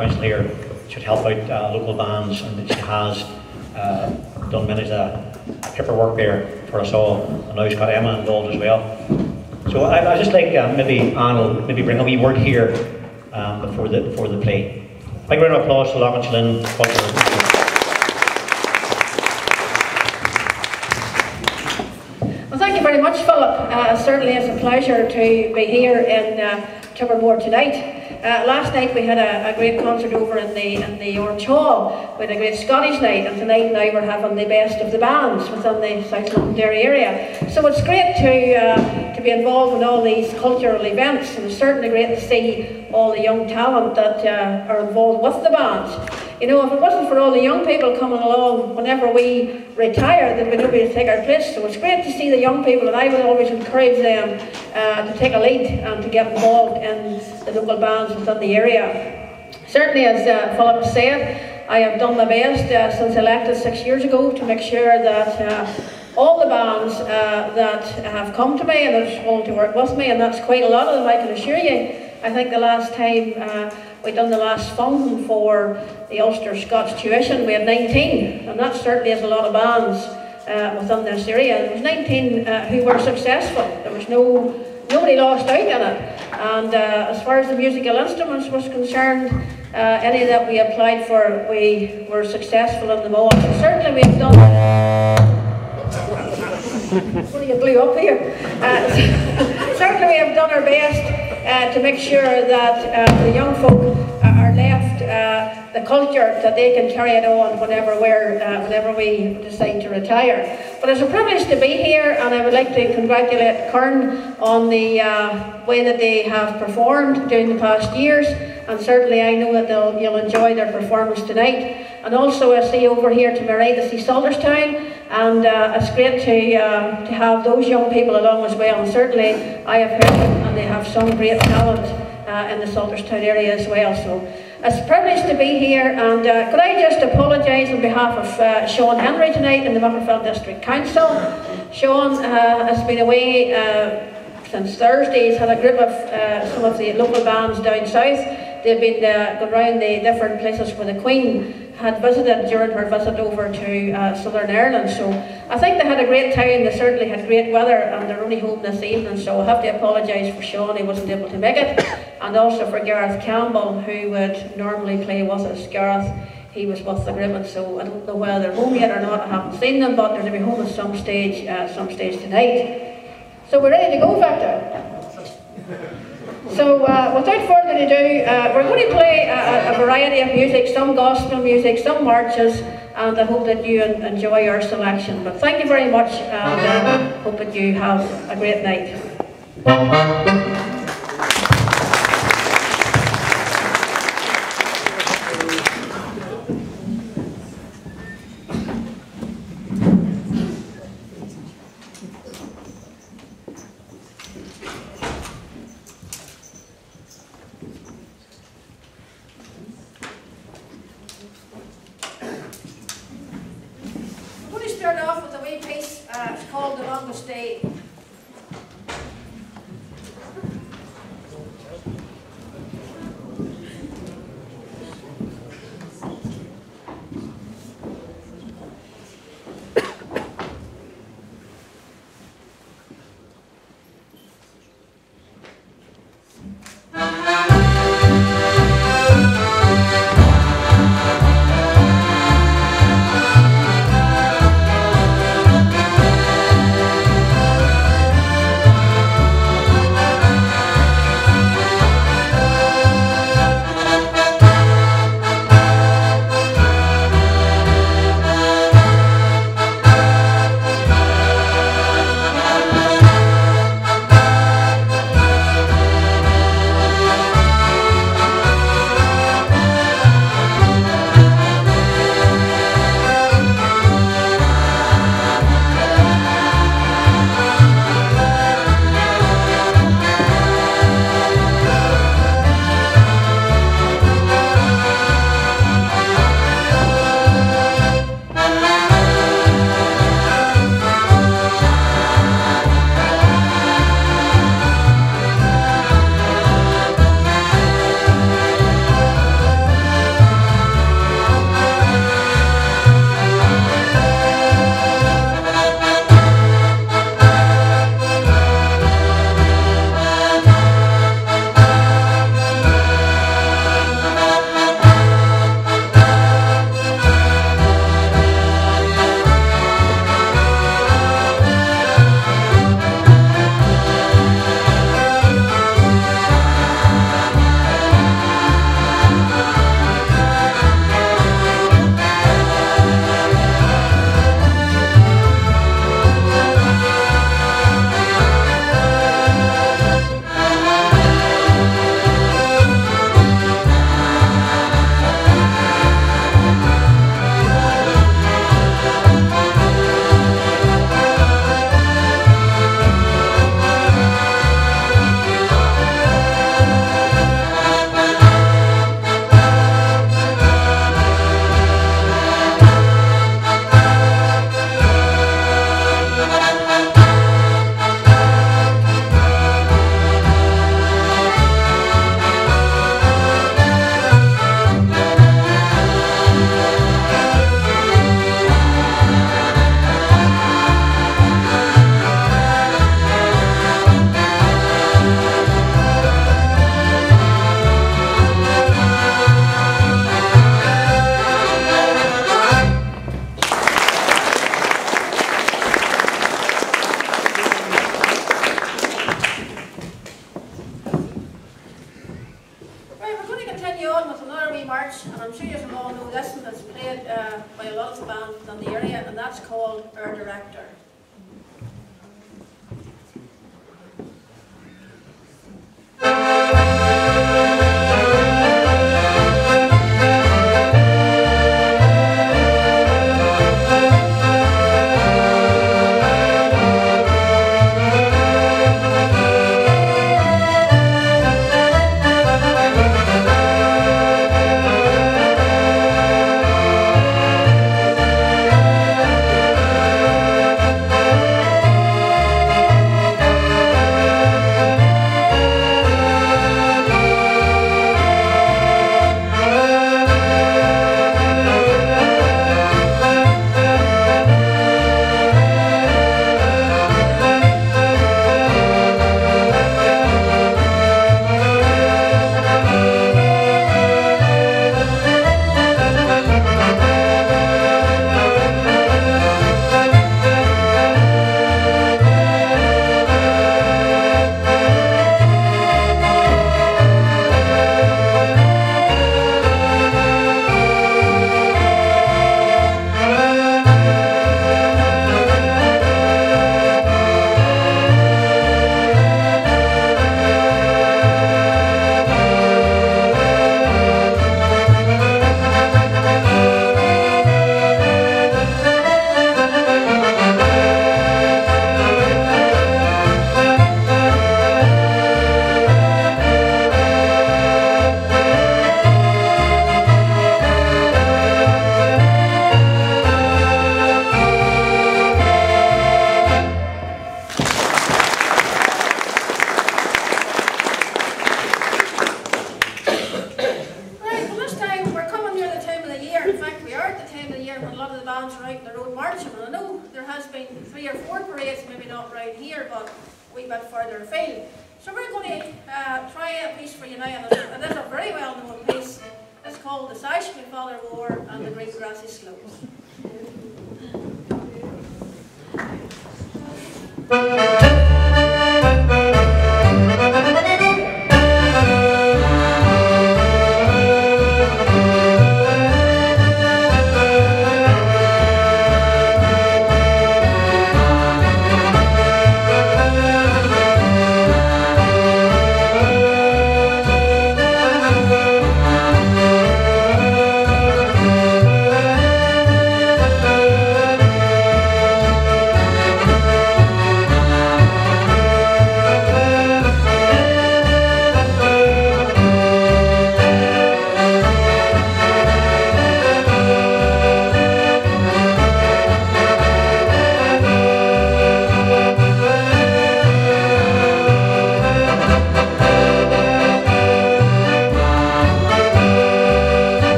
council here should help out local bands, and she has done many paperwork there for us all, and now she's got Emma involved as well. So I just like maybe Anne will maybe bring a wee word here before the play. Thank you very much. Applause to Loch Lynn Culture. Thank you very much, Philip. Certainly it's a pleasure to be here in Tobermoor tonight. Last night we had a great concert over in the Orange Hall. We had a great Scottish night, and tonight now we're having the best of the bands within the South Londonderry area. So it's great to be involved in all these cultural events, and it's certainly great to see all the young talent that are involved with the bands. You know, if it wasn't for all the young people coming along whenever we retire, there'd be nobody to take our place. So it's great to see the young people, and I would always encourage them to take a lead and to get involved in the local bands within the area. Certainly, as Philip said, I have done my best since elected 6 years ago to make sure that all the bands that have come to me and that want to work with me, and that's quite a lot of them, I can assure you. I think the last time we done the last funding for the Ulster Scots tuition, we had 19, and that certainly is a lot of bands within this area. There was 19 who were successful. There was nobody lost out in it. And as far as the musical instruments was concerned, any that we applied for, we were successful in them all. So certainly we have done. What, you blew up here? Certainly we have done our best to make sure that the young folk are left the culture that they can carry it on whenever we decide to retire. But it's a privilege to be here, and I would like to congratulate Kern on the way that they have performed during the past years, and certainly I know that you'll enjoy their performance tonight. And also I see over here to my right, I see Salterstown, and it's great to have those young people along as well. And certainly I have heard them, and they have some great talent in the Salterstown area as well. So it's a privilege to be here, and could I just apologise on behalf of Sean Henry tonight in the Magherafelt District Council. Sean has been away since Thursday. He's had a group of some of the local bands down south. They've been going around the different places where the Queen had visited during her visit over to Southern Ireland. So I think they had a great time. They certainly had great weather, and they're only home this evening. So I have to apologise for Sean, he wasn't able to make it, and also for Gareth Campbell, who would normally play with us. Gareth, he was with the Grimmett, so I don't know whether they're home yet or not. I haven't seen them, but they're to be home at some stage tonight. So we're ready to go, Victor. So without further ado, we're going to play a variety of music, some gospel music, some marches, and I hope that you enjoy our selection. But thank you very much, and hope that you have a great night. Start off with a wee piece, it's called The Longest Day. march, and I'm sure you all know this one that's played by a lot of the bands in the area, and that's called Our Director.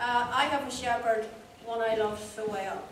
I have a shepherd, one I love so well.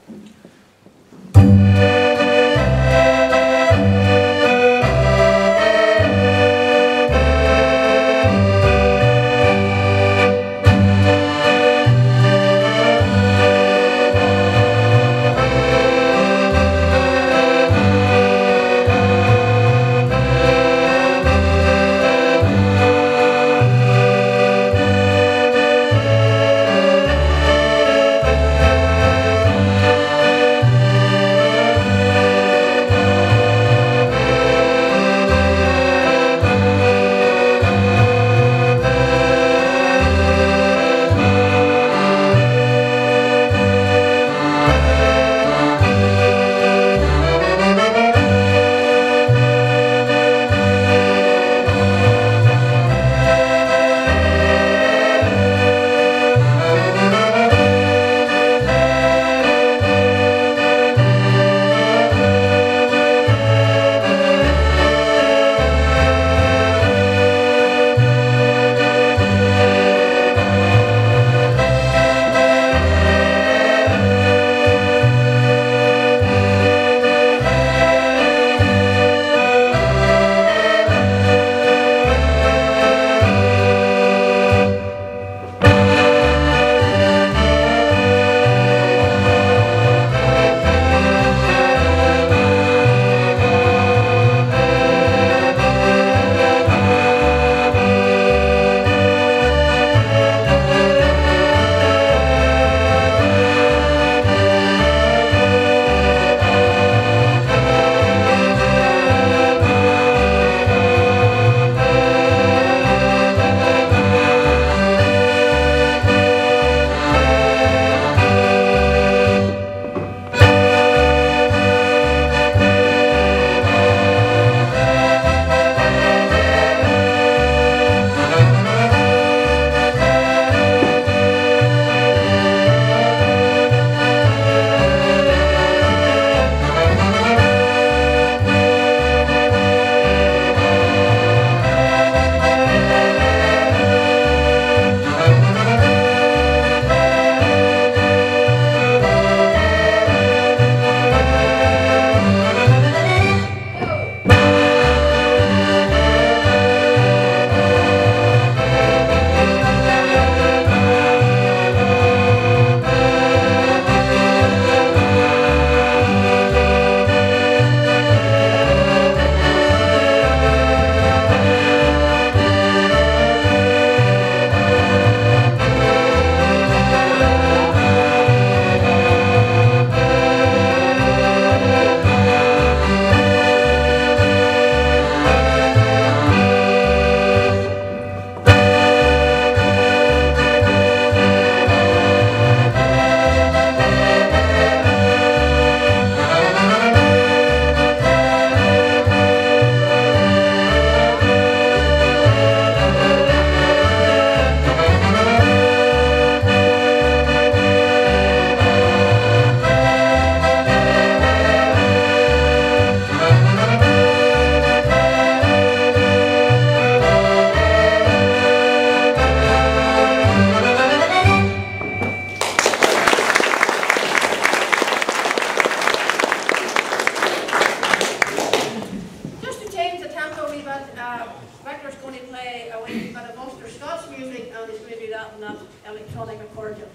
to do that in that electronic accordion.